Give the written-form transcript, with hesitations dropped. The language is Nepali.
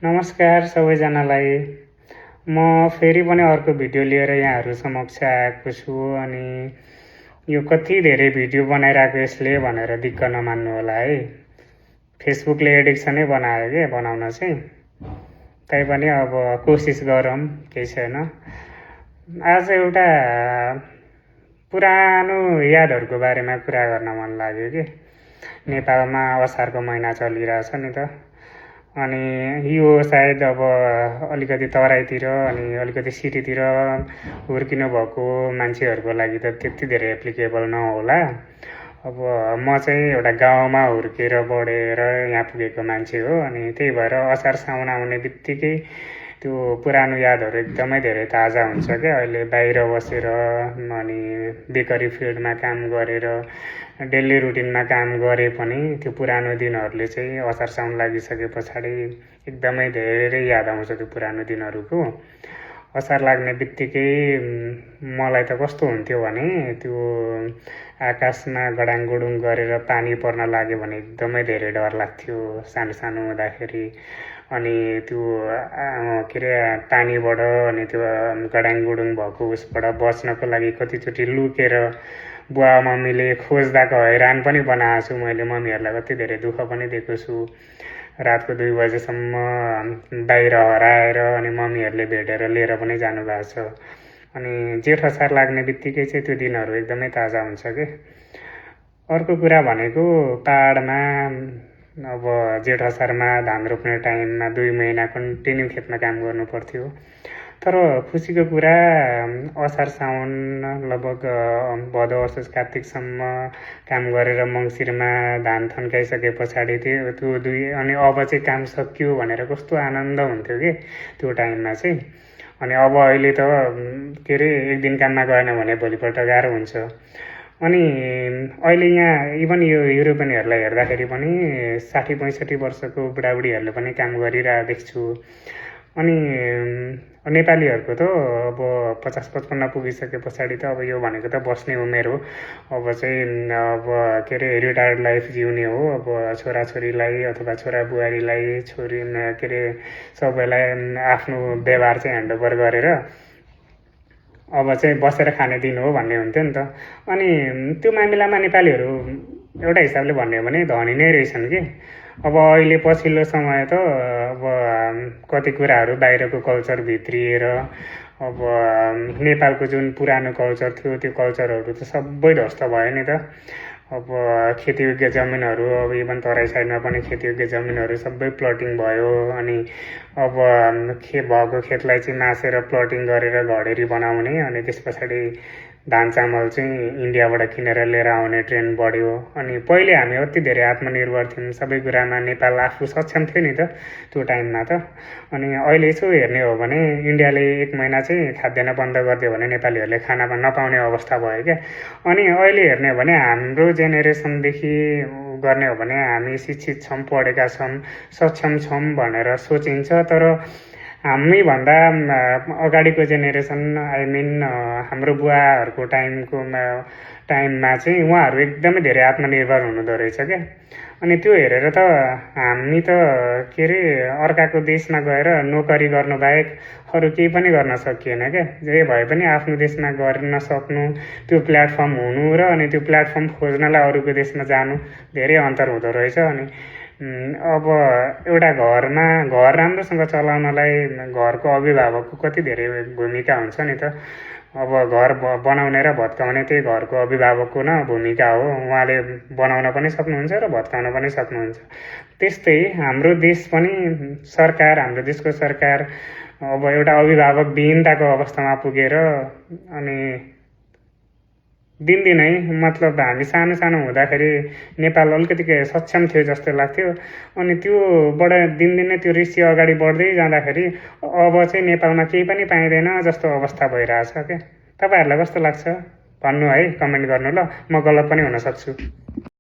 नमस्कार सबैजनालाई। म फेरि पनि अर्को भिडियो लिएर यहाँहरू समक्ष आएको छु। अनि यो कति धेरै भिडियो बनाइरहेको यसले भनेर दिक्क नमान्नु होला है। फेसबुकले एडिक्सनै बनायो के बनाउन चाहिँ। तैपनि अब कोसिस गरौँ, केही छैन। आज एउटा पुरानो यादहरूको बारेमा कुरा गर्न मन लाग्यो कि। नेपालमा असारको महिना चलिरहेछ नि त। अनि यो सायद अब अलिकति तराईतिर अनि अलिकति सिटीतिर हुर्किनु भएको मान्छेहरूको लागि त त्यति धेरै एप्लिकेबल नहोला। अब म चाहिँ एउटा गाउँमा हुर्केर बढेर यहाँ पुगेको मान्छे हो। अनि त्यही भएर असार साउन आउने बित्तिकै त्यो पुरानो यादहरू एकदमै धेरै ताजा हुन्छ क्या। अहिले बाहिर बसेर अनि बेकरी फिल्डमा काम गरेर डेली रुटिनमा काम गरे पनि त्यो पुरानो दिनहरूले चाहिँ असार साउन लागिसके पछाडि एकदमै धेरै याद आउँछ त्यो पुरानो दिनहरूको। असार लाग्ने बित्तिकै मलाई त कस्तो हुन्थ्यो भने त्यो आकाशमा गडाङगुडुङ गरेर पानी पर्न लाग्यो भने एकदमै धेरै डर लाग्थ्यो सानो सानो हुँदाखेरि। अनि त्यो के अरे पानीबाट अनि त्यो गडाङगुडुङ भएको उसबाट बच्नको लागि कतिचोटि लुकेर बुवा मम्मीले खोज्दाको हैरान पनि बनाएको छु मैले। मम्मीहरूलाई कति धेरै दुःख पनि दिएको छु। रातको 2 बजेसम्म बाहिर हराएर अनि मम्मीहरूले भेटेर लिएर पनि जानुभएको छ। अनि जेठ असार लाग्ने बित्तिकै चाहिँ त्यो दिनहरू एकदमै ताजा हुन्छ कि। अर्को कुरा भनेको पाहाडमा अब जेठ असारमा धान रोप्ने टाइममा 2 महिना कन्टिन्यू खेतमा काम गर्नु पर्थ्यो। तर खुसीको कुरा असार साउन लगभग भदौ असोज कार्तिकसम्म काम गरेर मङ्सिरमा धान थन्काइसके पछाडि त्यो 2 अनि अब चाहिँ काम सकियो भनेर कस्तो आनन्द हुन्थ्यो कि त्यो टाइममा चाहिँ। अनि अब अहिले त के अरे एक दिन काममा गएन भने भोलिपल्ट गाह्रो हुन्छ। अनि अहिले यहाँ इभन यो युरोपियनहरूलाई हेर्दाखेरि पनि 60-65 वर्षको बुढाबुढीहरूले पनि काम गरिरहेको देख्छु। अनि नेपालीहरूको त अब 50-55 पुगिसके पछाडि त अब यो भनेको त बस्ने उमेर हो। अब चाहिँ अब के अरे रिटायर्ड लाइफ जिउने हो। अब छोराछोरीलाई अथवा छोरा बुहारीलाई छोरी के अरे सबैलाई आफ्नो व्यवहार चाहिँ ह्यान्डओभर गरेर अब चाहिँ बसेर खाने दिन हो भन्ने हुन्थ्यो नि त। अनि त्यो मामिलामा नेपालीहरू एउटा हिसाबले भन्ने हो भने धनी नै रहेछन् कि। अब अहिले पछिल्लो समय त अब कति कुराहरू बाहिरको कल्चर भित्रिएर अब नेपालको जुन पुरानो कल्चर थियो त्यो कल्चरहरू त सबै ध्वस्त भयो नि त। अब खेतीयोग्य जमिनहरू अब इभन तराई साइडमा पनि खेतीयोग्य जमिनहरू सबै प्लटिङ भयो। अनि अब भएको खेतलाई चाहिँ मासेर प्लटिङ गरेर घडेरी बनाउने अनि त्यस पछाडि धान चामल चाहिँ इन्डियाबाट किनेर लिएर आउने ट्रेन्ड बढ्यो। अनि पहिले हामी अति धेरै आत्मनिर्भर थियौँ सबै कुरामा। नेपाल आफू सक्षम थियो नि त त्यो टाइममा त। अनि अहिले यसो हेर्ने हो भने इन्डियाले 1 महिना चाहिँ खाद्यान्न बन्द गरिदियो भने नेपालीहरूले खाना नपाउने अवस्था भयो क्या। अनि अहिले हेर्ने हो भने हाम्रो जेनेरेसनदेखि गर्ने हो भने हामी शिक्षित छौँ, पढेका छौँ, सक्षम छौँ भनेर सोचिन्छ। तर हामीभन्दा अगाडिको जेनेरेसन आई मिन हाम्रो बुवाहरूको टाइममा चाहिँ उहाँहरू एकदमै धेरै आत्मनिर्भर हुनुहुँदो रहेछ क्या। अनि त्यो हेरेर त हामी त के अरे अर्काको देशमा गएर नोकरी गर्नु बाहेक अरू केही पनि गर्न सकिएन क्या। जे भए पनि आफ्नो देशमा गर्न सक्नु, त्यो प्लेटफर्म हुनु र अनि त्यो प्लेटफर्म खोज्नलाई अरूको देशमा जानु धेरै अन्तर हुँदो रहेछ। अनि अब एउटा घर राम्रोसँग चलाउनलाई घरको अभिभावकको कति धेरै भूमिका हुन्छ नि त। अब घर बनाउने र भत्काउने त्यही घरको अभिभावकको न भूमिका हो। उहाँले बनाउन पनि सक्नुहुन्छ र भत्काउन पनि सक्नुहुन्छ। त्यस्तै हाम्रो देश पनि हाम्रो देशको सरकार अब एउटा अभिभावक विहीनताको अवस्थामा पुगेर अनि दिनदिनै मतलब हामी सानो सानो हुँदाखेरि नेपाल अलिकति सक्षम थियो जस्तो लाग्थ्यो। अनि त्योबाट दिनदिनै त्यो रेसियो अगाडि बढ्दै जाँदाखेरि अब चाहिँ नेपालमा केही पनि पाइँदैन जस्तो अवस्था भइरहेछ क्या। तपाईँहरूलाई कस्तो लाग्छ भन्नु है, कमेन्ट गर्नु ल। म गलत पनि हुन सक्छु।